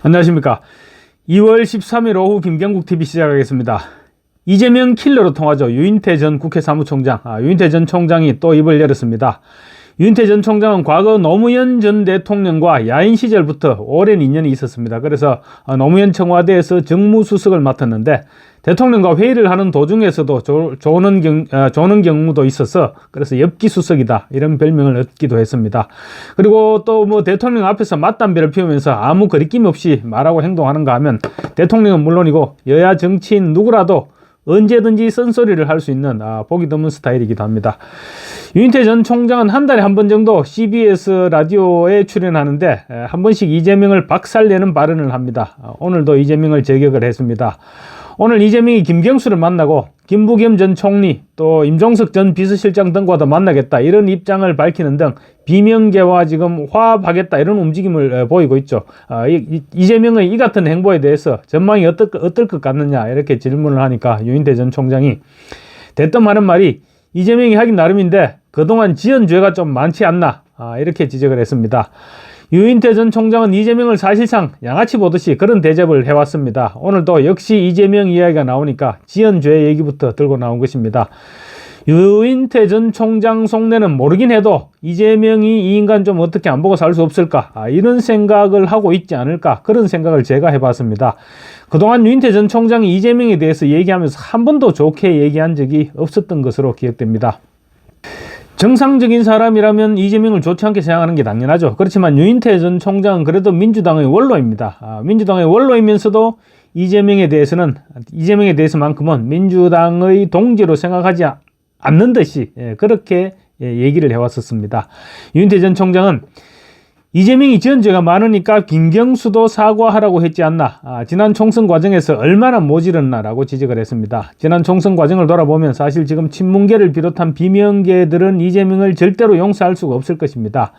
안녕하십니까. 2월 13일 오후 김경국TV 시작하겠습니다. 이재명 킬러로 통하죠. 유인태 전 국회 사무총장, 유인태 전 총장이 또 입을 열었습니다. 유인태 전 총장은 과거 노무현 전 대통령과 야인 시절부터 오랜 인연이 있었습니다. 그래서 노무현 청와대에서 정무수석을 맡았는데 대통령과 회의를 하는 도중에서도 조는 경우도 있어서 그래서 엽기수석이다 이런 별명을 얻기도 했습니다. 그리고 또 뭐 대통령 앞에서 맞담배를 피우면서 아무 거리낌 없이 말하고 행동하는가 하면 대통령은 물론이고 여야 정치인 누구라도 언제든지 쓴소리를 할 수 있는 보기 드문 스타일이기도 합니다. 유인태 전 총장은 한 달에 한 번 정도 CBS 라디오에 출연하는데 한 번씩 이재명을 박살내는 발언을 합니다. 오늘도 이재명을 저격을 했습니다. 오늘 이재명이 김경수를 만나고 김부겸 전 총리 또 임종석 전 비서실장 등과도 만나겠다 이런 입장을 밝히는 등 비명계와 지금 화합하겠다 이런 움직임을 보이고 있죠. 이재명의 이 같은 행보에 대해서 전망이 어떨 것 같느냐 이렇게 질문을 하니까 유인태 전 총장이 대뜸 하는 말이 이재명이 하긴 나름인데 그동안 지은 죄가 좀 많지 않나 이렇게 지적을 했습니다. 유인태 전 총장은 이재명을 사실상 양아치 보듯이 그런 대접을 해왔습니다. 오늘도 역시 이재명 이야기가 나오니까 지은 죄 얘기부터 들고 나온 것입니다. 유인태 전 총장 속내는 모르긴 해도 이재명이 이 인간 좀 어떻게 안 보고 살 수 없을까 이런 생각을 하고 있지 않을까 그런 생각을 제가 해봤습니다. 그동안 유인태 전 총장이 이재명에 대해서 얘기하면서 한 번도 좋게 얘기한 적이 없었던 것으로 기억됩니다. 정상적인 사람이라면 이재명을 좋지 않게 생각하는 게 당연하죠. 그렇지만 유인태 전 총장은 그래도 민주당의 원로입니다. 민주당의 원로이면서도 이재명에 대해서만큼은 민주당의 동지로 생각하지 않는 듯이 그렇게 얘기를 해왔었습니다. 유인태 전 총장은 이재명이 지은 죄가 많으니까 김경수도 사과하라고 했지 않나, 지난 총선 과정에서 얼마나 모질었나라고 지적을 했습니다. 지난 총선 과정을 돌아보면 사실 지금 친문계를 비롯한 비명계들은 이재명을 절대로 용서할 수가 없을 것입니다.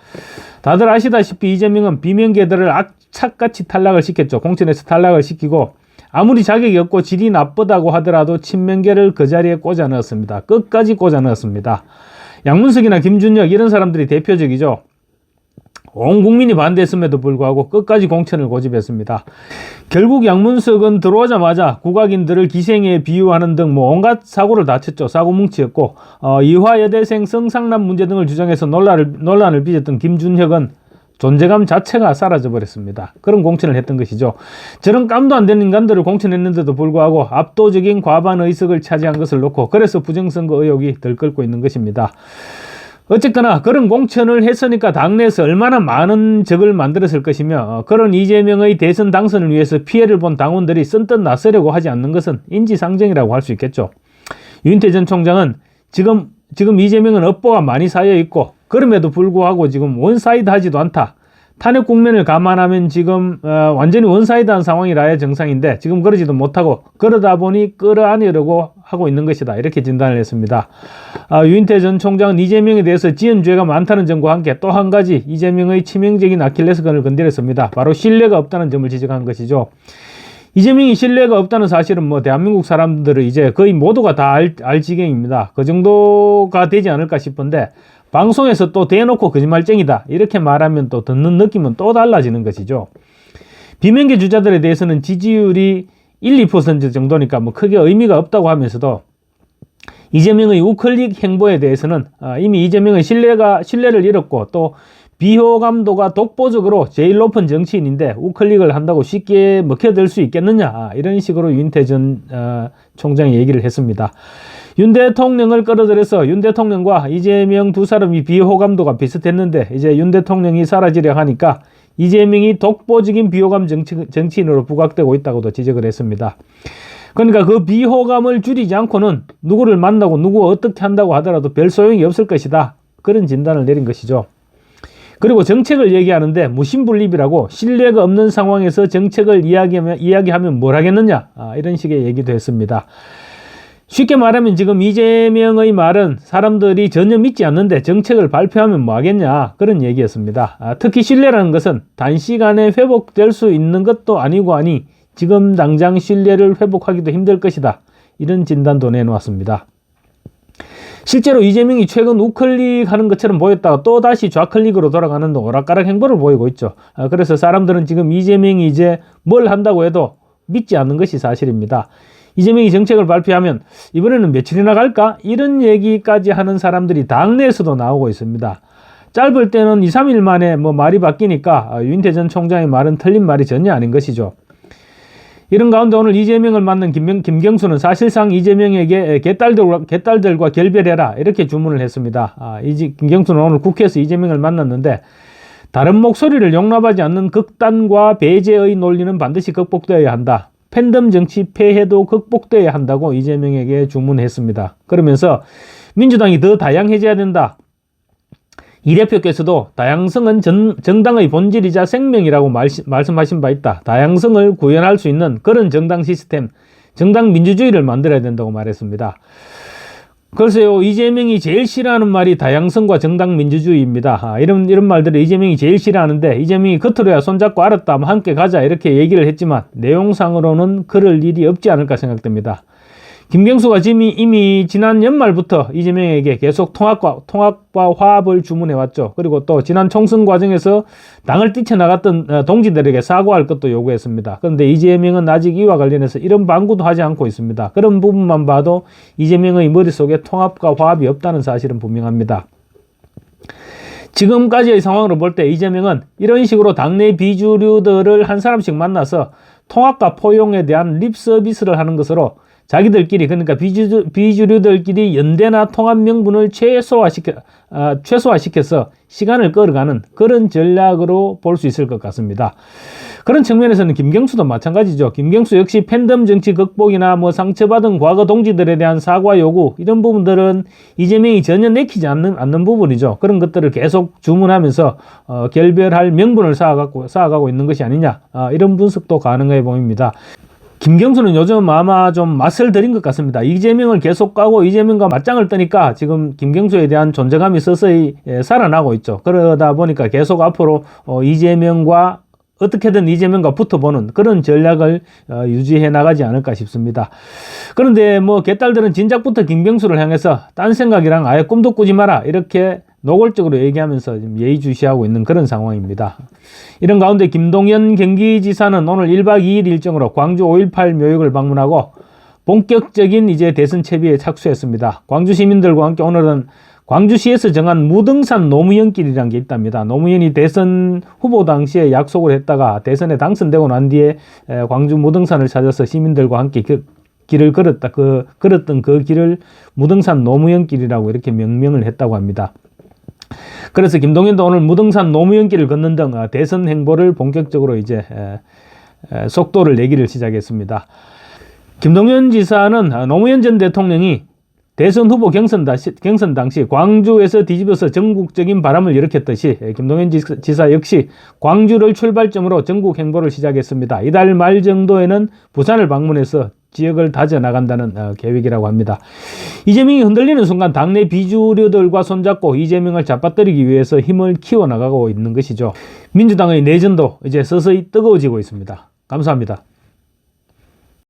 다들 아시다시피 이재명은 비명계들을 악착같이 탈락을 시켰죠. 공천에서 탈락을 시키고 아무리 자격이 없고 질이 나쁘다고 하더라도 친명계를 그 자리에 꽂아 넣었습니다. 끝까지 꽂아 넣었습니다. 양문석이나 김준혁 이런 사람들이 대표적이죠. 온 국민이 반대했음에도 불구하고 끝까지 공천을 고집했습니다. 결국 양문석은 들어오자마자 국악인들을 기생에 비유하는 등 온갖 사고를 다 쳤죠. 사고뭉치였고 이화여대생 성상남 문제 등을 주장해서 논란을 빚었던 김준혁은 존재감 자체가 사라져버렸습니다. 그런 공천을 했던 것이죠. 저런 깜도 안 되는 인간들을 공천했는데도 불구하고 압도적인 과반 의석을 차지한 것을 놓고 그래서 부정선거 의혹이 들끓고 있는 것입니다. 어쨌거나 그런 공천을 했으니까 당내에서 얼마나 많은 적을 만들었을 것이며 그런 이재명의 대선 당선을 위해서 피해를 본 당원들이 선뜻 나서려고 하지 않는 것은 인지상정이라고 할 수 있겠죠. 유인태 전 총장은 지금 이재명은 업보가 많이 쌓여 있고 그럼에도 불구하고 지금 원사이드 하지도 않다. 탄핵 국면을 감안하면 지금 완전히 원사이드한 상황이라야 정상인데 지금 그러지도 못하고 그러다 보니 끌어안으려고 하고 있는 것이다. 이렇게 진단을 했습니다. 유인태 전 총장은 이재명에 대해서 지은 죄가 많다는 점과 함께 또 한 가지 이재명의 치명적인 아킬레스건을 건드렸습니다. 바로 신뢰가 없다는 점을 지적한 것이죠. 이재명이 신뢰가 없다는 사실은 대한민국 사람들은 이제 거의 모두가 다 알 지경입니다. 그 정도가 되지 않을까 싶은데 방송에서 또 대놓고 거짓말쟁이다 이렇게 말하면 또 듣는 느낌은 또 달라지는 것이죠. 비명계 주자들에 대해서는 지지율이 1~2% 정도니까 크게 의미가 없다고 하면서도 이재명의 우클릭 행보에 대해서는 이미 이재명의 신뢰를 잃었고 또 비호감도가 독보적으로 제일 높은 정치인인데 우클릭을 한다고 쉽게 먹혀들 수 있겠느냐 이런 식으로 유인태 전 총장이 얘기를 했습니다. 윤 대통령을 끌어들여서 윤 대통령과 이재명 두 사람이 비호감도가 비슷했는데 이제 윤 대통령이 사라지려 하니까 이재명이 독보적인 비호감 정치인으로 부각되고 있다고도 지적을 했습니다. 그러니까 그 비호감을 줄이지 않고는 누구를 만나고 누구 어떻게 한다고 하더라도 별 소용이 없을 것이다. 그런 진단을 내린 것이죠. 그리고 정책을 얘기하는데 무심불립이라고 신뢰가 없는 상황에서 정책을 이야기하면 뭘 하겠느냐 이런 식의 얘기도 했습니다. 쉽게 말하면 지금 이재명의 말은 사람들이 전혀 믿지 않는데 정책을 발표하면 뭐 하겠냐 그런 얘기였습니다. 특히 신뢰라는 것은 단시간에 회복될 수 있는 것도 아니고 지금 당장 신뢰를 회복하기도 힘들 것이다 이런 진단도 내놓았습니다. 실제로 이재명이 최근 우클릭하는 것처럼 보였다가 또다시 좌클릭으로 돌아가는 오락가락 행보를 보이고 있죠. 그래서 사람들은 지금 이재명이 이제 뭘 한다고 해도 믿지 않는 것이 사실입니다. 이재명이 정책을 발표하면 이번에는 며칠이나 갈까? 이런 얘기까지 하는 사람들이 당내에서도 나오고 있습니다. 짧을 때는 2, 3일 만에 말이 바뀌니까 유인태 전 총장의 말은 틀린 말이 전혀 아닌 것이죠. 이런 가운데 오늘 이재명을 만난 김경수는 사실상 이재명에게 개딸들과 결별해라 이렇게 주문을 했습니다. 김경수는 오늘 국회에서 이재명을 만났는데 다른 목소리를 용납하지 않는 극단과 배제의 논리는 반드시 극복되어야 한다. 팬덤 정치 폐해도 극복되어야 한다고 이재명에게 주문했습니다. 그러면서 민주당이 더 다양해져야 된다. 이 대표께서도 다양성은 정당의 본질이자 생명이라고 말씀하신 바 있다. 다양성을 구현할 수 있는 그런 정당 시스템, 정당 민주주의를 만들어야 된다고 말했습니다. 글쎄요, 이재명이 제일 싫어하는 말이 다양성과 정당 민주주의입니다. 이런 말들을 이재명이 제일 싫어하는데 이재명이 겉으로야 손잡고 알았다, 함께 가자 이렇게 얘기를 했지만 내용상으로는 그럴 일이 없지 않을까 생각됩니다. 김경수가 이미 지난 연말부터 이재명에게 계속 통합과 화합을 주문해왔죠. 그리고 또 지난 총선 과정에서 당을 뛰쳐나갔던 동지들에게 사과할 것도 요구했습니다. 그런데 이재명은 아직 이와 관련해서 이런 방구도 하지 않고 있습니다. 그런 부분만 봐도 이재명의 머릿속에 통합과 화합이 없다는 사실은 분명합니다. 지금까지의 상황으로 볼 때 이재명은 이런 식으로 당내 비주류들을 한 사람씩 만나서 통합과 포용에 대한 립 서비스를 하는 것으로 자기들끼리, 그러니까 비주류들끼리 연대나 통합 명분을 최소화시켜서 시간을 끌어가는 그런 전략으로 볼 수 있을 것 같습니다. 그런 측면에서는 김경수도 마찬가지죠. 김경수 역시 팬덤 정치 극복이나 상처받은 과거 동지들에 대한 사과 요구, 이런 부분들은 이재명이 전혀 내키지 않는 부분이죠. 그런 것들을 계속 주문하면서 결별할 명분을 쌓아가고 있는 것이 아니냐, 이런 분석도 가능해 보입니다. 김경수는 요즘 아마 좀 맛을 들인 것 같습니다. 이재명을 계속 까고 이재명과 맞짱을 뜨니까 지금 김경수에 대한 존재감이 서서히 살아나고 있죠. 그러다 보니까 계속 앞으로 어떻게든 이재명과 붙어보는 그런 전략을 유지해 나가지 않을까 싶습니다. 그런데 개딸들은 진작부터 김경수를 향해서 딴 생각이랑 아예 꿈도 꾸지 마라 이렇게 노골적으로 얘기하면서 지금 예의주시하고 있는 그런 상황입니다. 이런 가운데 김동연 경기지사는 오늘 1박 2일 일정으로 광주 5.18 묘역을 방문하고 본격적인 이제 대선 채비에 착수했습니다. 광주 시민들과 함께 오늘은 광주시에서 정한 무등산 노무현길이라는 게 있답니다. 노무현이 대선 후보 당시에 약속을 했다가 대선에 당선되고 난 뒤에 광주 무등산을 찾아서 시민들과 함께 길을 걸었던 그 길을 무등산 노무현길이라고 이렇게 명명을 했다고 합니다. 그래서 김동연도 오늘 무등산 노무현길을 걷는 등 대선 행보를 본격적으로 이제 속도를 내기를 시작했습니다. 김동연 지사는 노무현 전 대통령이 대선 후보 경선 당시 광주에서 뒤집어서 전국적인 바람을 일으켰듯이 김동연 지사 역시 광주를 출발점으로 전국 행보를 시작했습니다. 이달 말 정도에는 부산을 방문해서 지역을 다져나간다는 계획이라고 합니다. 이재명이 흔들리는 순간 당내 비주류들과 손잡고 이재명을 잡아뜨리기 위해서 힘을 키워나가고 있는 것이죠. 민주당의 내전도 이제 서서히 뜨거워지고 있습니다. 감사합니다.